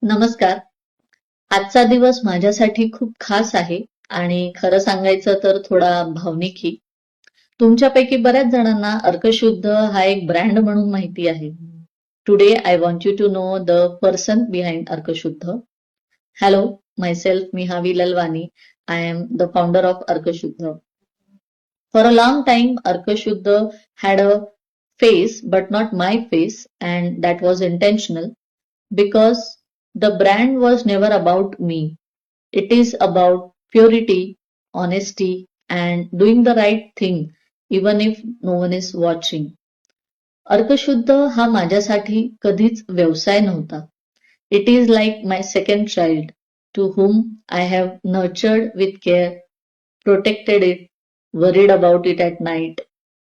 नमस्कार. आजचा दिवस माझ्यासाठी खूप खास आहे आणि खरं सांगायचं तर थोडा भावनिकही. तुमच्यापैकी बऱ्याच जणांना अर्कशुद्ध हा एक ब्रँड म्हणून माहिती आहे. Today I want you to know the person behind Arkshuddh. Hello, myself Mihavi Lalwani. I am the founder of Arkashuddha. For a long time, Arkashuddha had a face, but not my face, and that was intentional because the brand was never about me. It is about purity, honesty, and doing the right thing, even if no one is watching. अर्कशुद्ध हा माझ्यासाठी कधीच व्यवसाय नव्हता. It is like my second child, to whom I have nurtured with care, protected it, worried about it at night,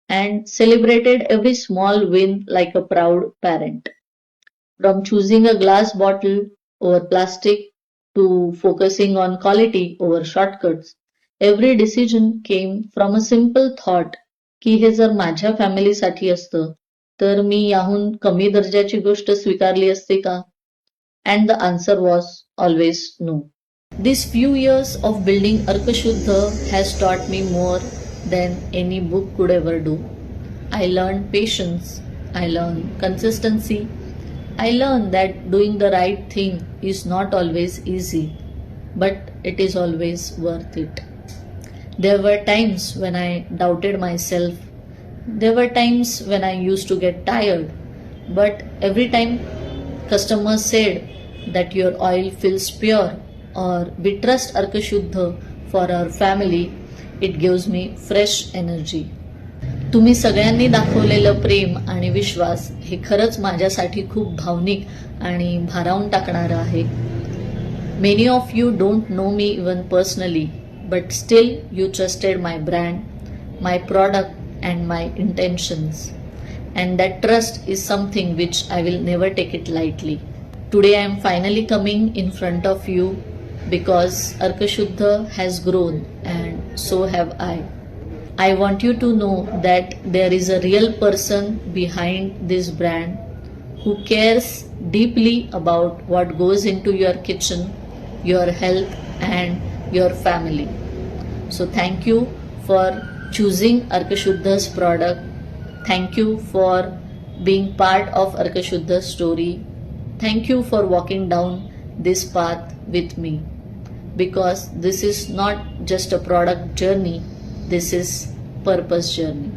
and celebrated every small win like a proud parent. From choosing a glass bottle over plastic to focusing on quality over shortcuts, every decision came from a simple thought की हे जर माझ्या फॅमिलीसाठी असतं तर मी याहून कमी दर्जाची गोष्ट स्वीकारली असते का? And the answer was always no. These few years of building Arkashuddha has taught me more than any book could ever do. I learned patience, I learned consistency, I learned that doing the right thing is not always easy, but it is always worth it. There were times when I doubted myself. There were times when I used to get tired. But every time customers said that your oil feels pure or we trust Arkashuddha for our family, it gives me fresh energy. तुम्ही सगळ्यांनी दाखवलेलं प्रेम आणि विश्वास हे खरंच माझ्यासाठी खूप भावनिक आणि भारावून टाकणारं आहे. Many of you don't know me even personally, but still you trusted my brand, my product and my intentions. And that trust is something which I will never take it lightly. Today I am finally coming in front of you because Arkashuddha has grown and so have I. I want you to know that there is a real person behind this brand who cares deeply about what goes into your kitchen, your health, and your family. So thank you for choosing Arkashuddha's product. Thank you for being part of Arkashuddha's story. Thank you for walking down this path with me. Because this is not just a product journey, this is purpose journey.